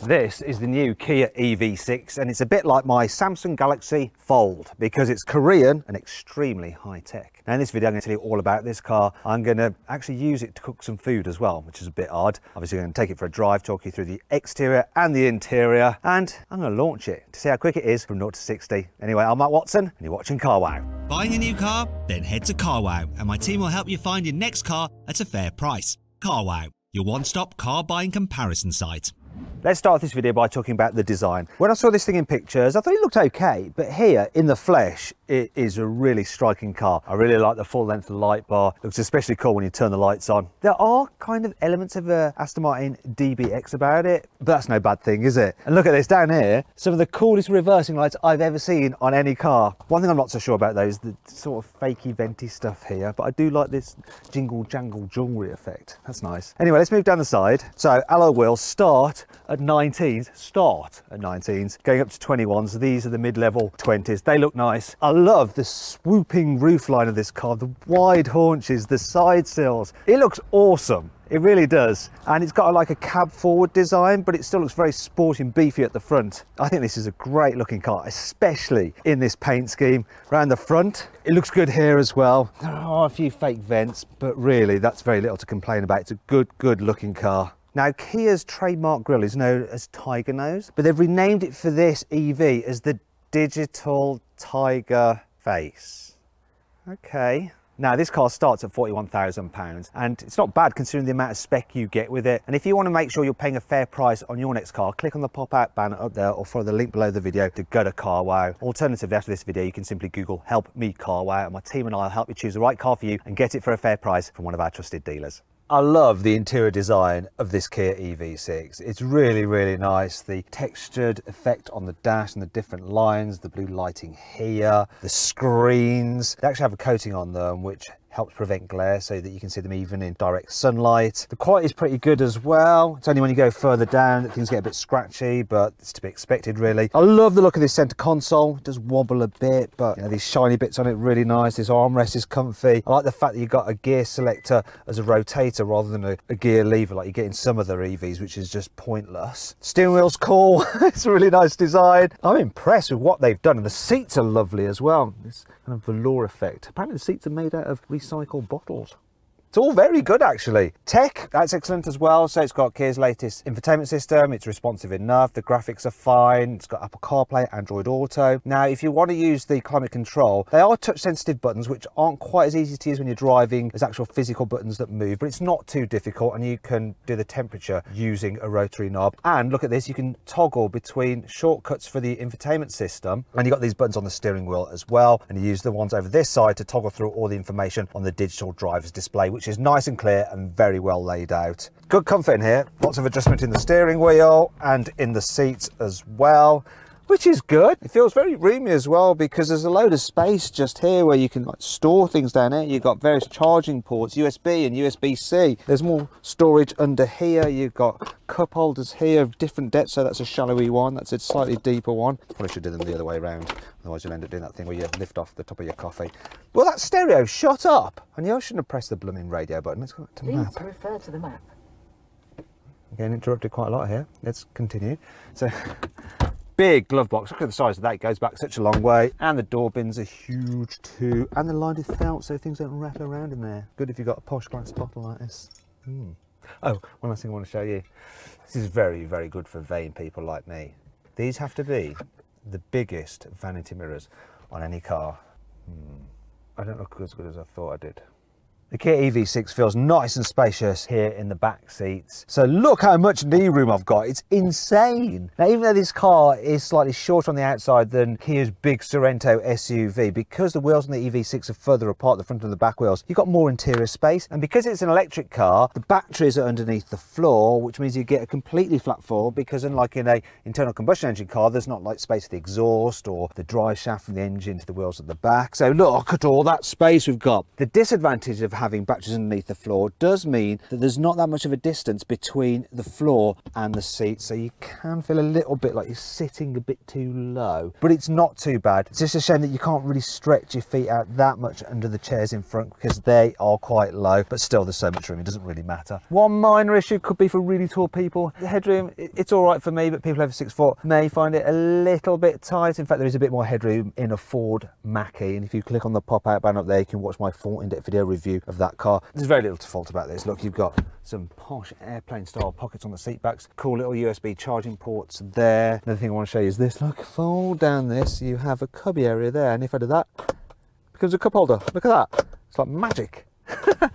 This is the new Kia EV6 and it's a bit like my Samsung Galaxy Fold because it's Korean and extremely high tech. Now in this video I'm going to tell you all about this car. I'm going to actually use it to cook some food as well, which is a bit odd. Obviously I'm going to take it for a drive, talk you through the exterior and the interior, and I'm going to launch it to see how quick it is from 0 to 60. Anyway, I'm Matt Watson and you're watching Carwow. Buying a new car? Then head to Carwow and my team will help you find your next car at a fair price. Carwow, your one-stop car buying comparison site. Let's start this video by talking about the design. When I saw this thing in pictures, I thought it looked okay, but here in the flesh, it is a really striking car. I really like the full length light bar. Looks especially cool when you turn the lights on. There are kind of elements of a Aston Martin DBX about it, but that's no bad thing, is it? And look at this down here, some of the coolest reversing lights I've ever seen on any car. One thing I'm not so sure about though is the sort of fakey venty stuff here, but I do like this jingle jangle jewelry effect. That's nice. Anyway, let's move down the side. So alloy wheels start at 19s, going up to 21s. These are the mid-level 20s. They look nice. I love the swooping roofline of this car, the wide haunches, the side sills. It looks awesome. It really does. And it's got like a cab forward design, but it still looks very sporty and beefy at the front. I think this is a great looking car, especially in this paint scheme. Around the front, it looks good here as well. There are a few fake vents, but really that's very little to complain about. It's a good looking car. Now, Kia's trademark grille is known as Tiger Nose, but they've renamed it for this EV as the Digital Tiger Face. Okay. Now, this car starts at £41,000 and it's not bad considering the amount of spec you get with it. And if you want to make sure you're paying a fair price on your next car, click on the pop-out banner up there or follow the link below the video to go to Carwow. Alternatively, after this video, you can simply Google Help Me Carwow and my team and I will help you choose the right car for you and get it for a fair price from one of our trusted dealers. I love the interior design of this Kia EV6. It's really nice. The textured effect on the dash and the different lines, the blue lighting here, the screens. They actually have a coating on them which helps prevent glare so that you can see them even in direct sunlight. The quality is pretty good as well. It's only when you go further down that things get a bit scratchy, but it's to be expected really. I love the look of this center console. It does wobble a bit, but you know, these shiny bits on it really nice. This armrest is comfy. I like the fact that you've got a gear selector as a rotator rather than a gear lever like you get in some other EVs, which is just pointless. Steering wheel's cool. It's a really nice design. I'm impressed with what they've done, and the seats are lovely as well. This kind of velour effect. Apparently the seats are made out of recycled bottles. It's all very good actually. Tech, that's excellent as well. So it's got Kia's latest infotainment system. It's responsive enough. The graphics are fine. It's got Apple CarPlay, Android Auto. Now, if you want to use the climate control, they are touch sensitive buttons, which aren't quite as easy to use when you're driving as actual physical buttons that move, but it's not too difficult and you can do the temperature using a rotary knob. And look at this, you can toggle between shortcuts for the infotainment system. And you've got these buttons on the steering wheel as well. And you use the ones over this side to toggle through all the information on the digital driver's display, which is nice and clear and very well laid out. Good comfort in here, lots of adjustment in the steering wheel and in the seats as well, which is good. It feels very roomy as well because there's a load of space just here where you can like store things down here. You've got various charging ports, USB and USB-C. There's more storage under here. You've got cup holders here of different depths, so that's a shallowy one, that's a slightly deeper one. Probably should do them the other way around, otherwise you'll end up doing that thing where you lift off the top of your coffee. Well, that stereo shut up. I knew I shouldn't have pressed the blooming radio button. Let's go back to map. Please refer to the map. Getting interrupted quite a lot here. Let's continue. So, big glove box. Look at the size of that. It goes back such a long way. And the door bins are huge too. And they're lined with felt so things don't rattle around in there. Good if you've got a posh glass bottle like this. Oh, one last thing I want to show you. This is very good for vain people like me. These have to be the biggest vanity mirrors on any car. I don't look as good as I thought I did. The Kia EV6 feels nice and spacious here in the back seats. So look how much knee room I've got. It's insane. Now, even though this car is slightly shorter on the outside than Kia's big Sorento SUV, because the wheels on the EV6 are further apart, the front and the back wheels, you've got more interior space. And because it's an electric car, the batteries are underneath the floor, which means you get a completely flat floor, because unlike in a internal combustion engine car, there's not like space for the exhaust or the drive shaft from the engine to the wheels at the back. So look at all that space we've got. The disadvantage of having batteries underneath the floor does mean that there's not that much of a distance between the floor and the seat, so you can feel a little bit like you're sitting a bit too low, but it's not too bad. It's just a shame that you can't really stretch your feet out that much under the chairs in front because they are quite low, but still there's so much room, it doesn't really matter. One minor issue could be for really tall people. The headroom, it's all right for me, but people over 6 foot may find it a little bit tight. In fact, there is a bit more headroom in a Ford Mach-E, and if you click on the pop-out button up there, you can watch my full in-depth video review of that car. There's very little to fault about this. Look, you've got some posh airplane style pockets on the seat backs, cool little USB charging ports there. Another thing I want to show you is this. Look, fold down this, you have a cubby area there, and if I do that, it becomes a cup holder. Look at that, it's like magic.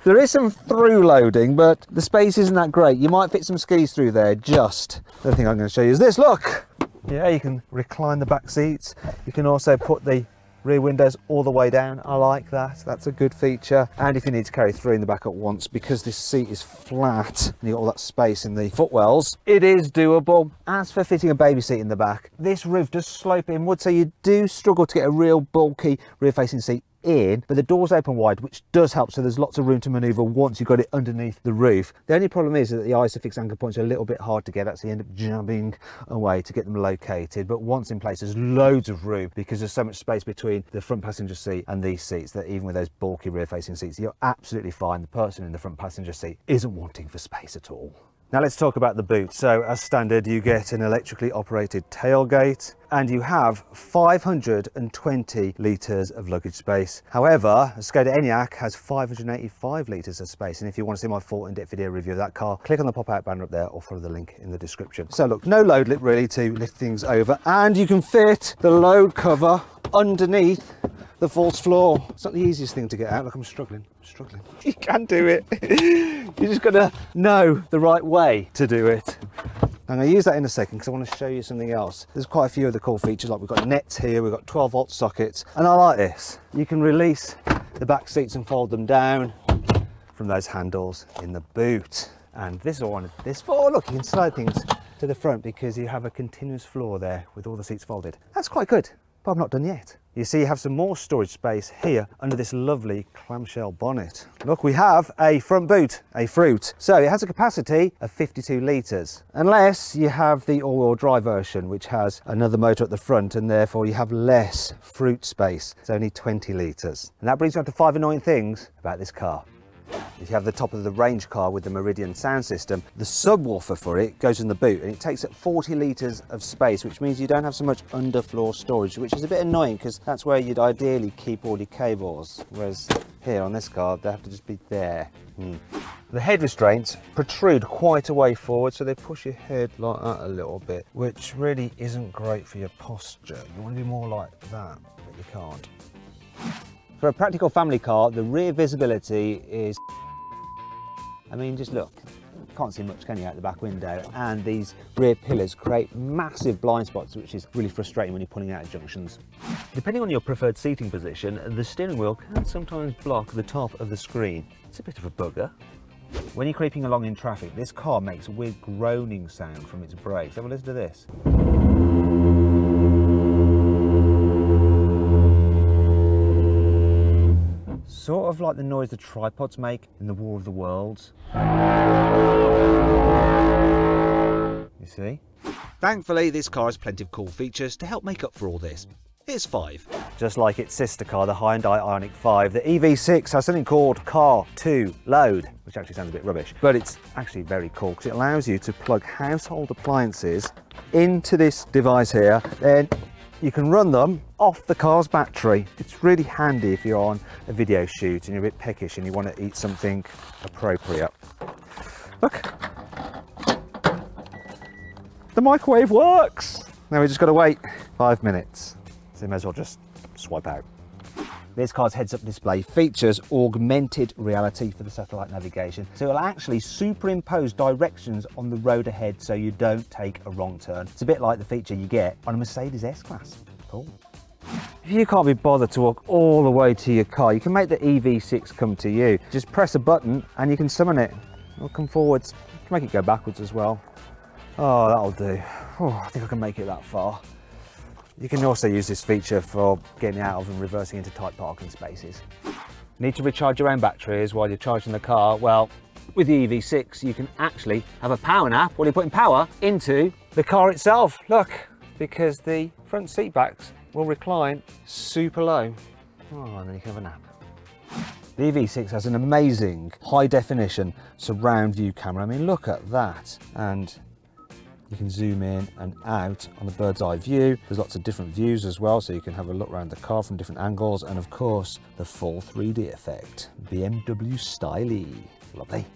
There is some through loading, but the space isn't that great. You might fit some skis through there, just. The other thing I'm going to show you is this. Look, yeah, you can recline the back seats. You can also put the rear windows all the way down. I like that, that's a good feature. And if you need to carry 3 in the back at once, because this seat is flat and you've got all that space in the footwells, it is doable. As for fitting a baby seat in the back, this roof does slope inward, so you do struggle to get a real bulky rear facing seat in, but the doors open wide, which does help, so there's lots of room to maneuver once you've got it underneath the roof. The only problem is that the isofix anchor points are a little bit hard to get at, so you end up jabbing away to get them located, but once in place there's loads of room because there's so much space between the front passenger seat and these seats that even with those bulky rear facing seats, you're absolutely fine. The person in the front passenger seat isn't wanting for space at all. Now let's talk about the boot. So as standard, you get an electrically operated tailgate and you have 520 litres of luggage space. However, a Skoda Enyaq has 585 litres of space. And if you want to see my full in-depth video review of that car, click on the pop-out banner up there or follow the link in the description. So look, no load lip really to lift things over, and you can fit the load cover underneath the false floor. It's not the easiest thing to get out. Look, I'm struggling. You can do it. You just got to know the right way to do it. I'm going to use that in a second because I want to show you something else. There's quite a few of the cool features, like we've got nets here, we've got 12-volt sockets, and I like this. You can release the back seats and fold them down from those handles in the boot. And this is what I wanted this for. Look, you can slide things to the front because you have a continuous floor there with all the seats folded. That's quite good, but I'm not done yet. You see, you have some more storage space here under this lovely clamshell bonnet. Look, we have a front boot, a fruit. So it has a capacity of 52 litres, unless you have the all-wheel drive version, which has another motor at the front, and therefore you have less fruit space. It's only 20 litres. And that brings me on to 5 annoying things about this car. If you have the top of the range car with the Meridian sound system, the subwoofer for it goes in the boot and it takes up 40 litres of space, which means you don't have so much underfloor storage, which is a bit annoying because that's where you'd ideally keep all your cables, whereas here on this car they have to just be there. The head restraints protrude quite a way forward, so they push your head like that a little bit, which really isn't great for your posture. You want to be more like that, but you can't. For a practical family car, the rear visibility is, I mean, just look, can't see much, can you, out the back window? And these rear pillars create massive blind spots, which is really frustrating when you're pulling out of junctions. Depending on your preferred seating position, the steering wheel can sometimes block the top of the screen. It's a bit of a bugger. When you're creeping along in traffic, this car makes a weird groaning sound from its brakes. Have a listen to this. Sort of like the noise the tripods make in the War of the Worlds. You see? Thankfully, this car has plenty of cool features to help make up for all this. Here's 5. Just like its sister car, the Hyundai Ioniq 5, the EV6 has something called Car to Load, which actually sounds a bit rubbish, but it's actually very cool because it allows you to plug household appliances into this device here, then you can run them off the car's battery. It's really handy if you're on a video shoot and you're a bit peckish and you want to eat something appropriate. Look, the microwave works. Now we just got to wait 5 minutes. So you may as well just swipe out. This car's heads-up display features augmented reality for the satellite navigation. So it'll actually superimpose directions on the road ahead so you don't take a wrong turn. It's a bit like the feature you get on a Mercedes S-Class. Cool. If you can't be bothered to walk all the way to your car, you can make the EV6 come to you. Just press a button and you can summon it. It'll come forwards. You can make it go backwards as well. Oh, that'll do. Oh, I think I can make it that far. You can also use this feature for getting out of and reversing into tight parking spaces. Need to recharge your own batteries while you're charging the car? Well, with the EV6, you can actually have a power nap while you're putting power into the car itself. Look, because the front seat backs will recline super low. Oh, and then you can have a nap. The EV6 has an amazing high definition surround view camera. I mean, look at that. And you can zoom in and out on the bird's eye view. There's lots of different views as well, so you can have a look around the car from different angles. And of course, the full 3D effect. BMW styly. Lovely.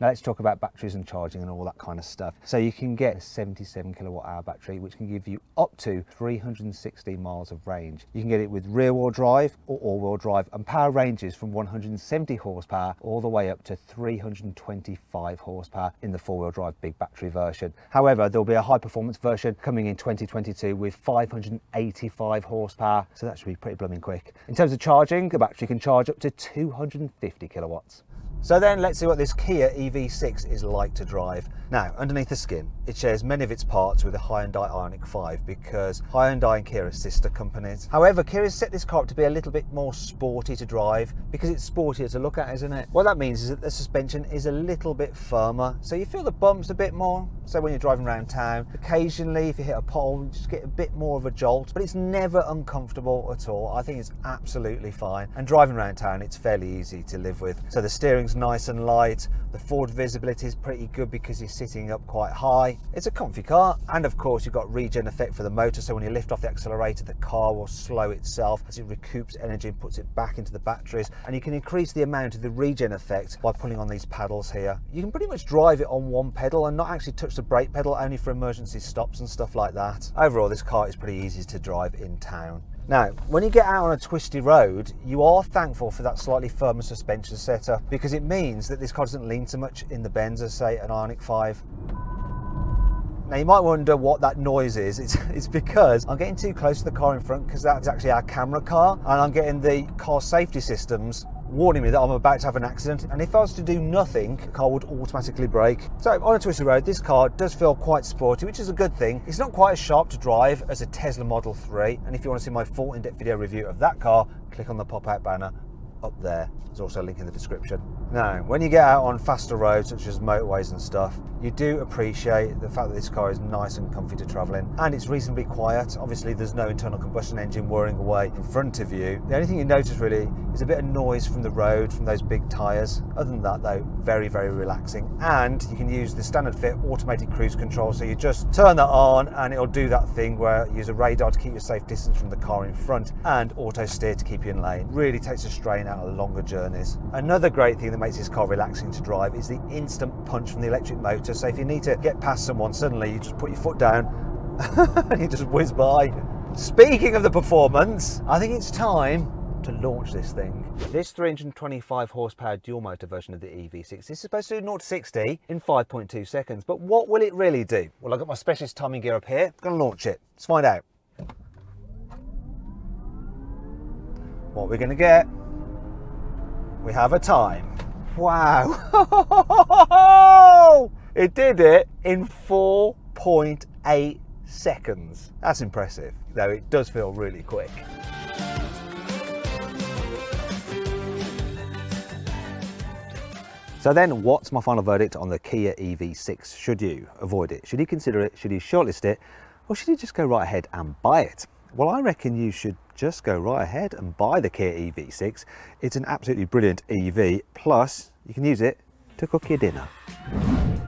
Now let's talk about batteries and charging and all that kind of stuff. So you can get a 77 kilowatt hour battery, which can give you up to 360 miles of range. You can get it with rear wheel drive or all wheel drive, and power ranges from 170 horsepower all the way up to 325 horsepower in the four wheel drive big battery version. However, there'll be a high performance version coming in 2022 with 585 horsepower. So that should be pretty blooming quick. In terms of charging, the battery can charge up to 250 kilowatts. So then let's see what this Kia EV6 is like to drive. Now, underneath the skin, it shares many of its parts with the Hyundai Ioniq 5 because Hyundai and Kia are sister companies. However, Kia has set this car up to be a little bit more sporty to drive because it's sportier to look at, isn't it? What that means is that the suspension is a little bit firmer, so you feel the bumps a bit more. So when you're driving around town, occasionally if you hit a pole, you just get a bit more of a jolt, but it's never uncomfortable at all. I think it's absolutely fine. And driving around town, it's fairly easy to live with. So the steering's nice and light. The forward visibility is pretty good because you're sitting up quite high. It's a comfy car, and of course you've got regen effect for the motor, so when you lift off the accelerator the car will slow itself as it recoups energy and puts it back into the batteries, and you can increase the amount of the regen effect by pulling on these pedals here. You can pretty much drive it on one pedal and not actually touch the brake pedal, only for emergency stops and stuff like that. Overall, this car is pretty easy to drive in town. Now, when you get out on a twisty road, you are thankful for that slightly firmer suspension setup because it means that this car doesn't lean so much in the bends as, say, an Ioniq 5. Now, you might wonder what that noise is. It's because I'm getting too close to the car in front because that's actually our camera car, and I'm getting the car safety systems warning me that I'm about to have an accident, and if I was to do nothing, the car would automatically brake. So on a twisty road, this car does feel quite sporty, which is a good thing. It's not quite as sharp to drive as a Tesla Model 3, and if you want to see my full in-depth video review of that car, click on the pop-out banner up there. There's also a link in the description. Now, when you get out on faster roads such as motorways and stuff, you do appreciate the fact that this car is nice and comfy to travel in, and it's reasonably quiet. Obviously there's no internal combustion engine whirring away in front of you. The only thing you notice really is a bit of noise from the road from those big tyres. Other than that though, very, very relaxing. And you can use the standard fit automated cruise control, so you just turn that on and it'll do that thing where you use a radar to keep you a safe distance from the car in front, and auto steer to keep you in lane. Really takes the strain out of longer journeys. Another great thing that makes this car relaxing to drive is the instant punch from the electric motor. So if you need to get past someone, suddenly you just put your foot down and you just whiz by. Speaking of the performance, I think it's time to launch this thing. This 325 horsepower dual motor version of the EV6 is supposed to do 0 to 60 in 5.2 seconds, but what will it really do? Well, I've got my specialist timing gear up here. I'm going to launch it. Let's find out. What we're going to get, we have a time. Wow. It did it in 4.8 seconds. That's impressive, though it does feel really quick. So then, what's my final verdict on the Kia EV6? Should you avoid it? Should you consider it? Should you shortlist it? Or should you just go right ahead and buy it? Well, I reckon you should just go right ahead and buy the Kia EV6. It's an absolutely brilliant EV, plus you can use it to cook your dinner.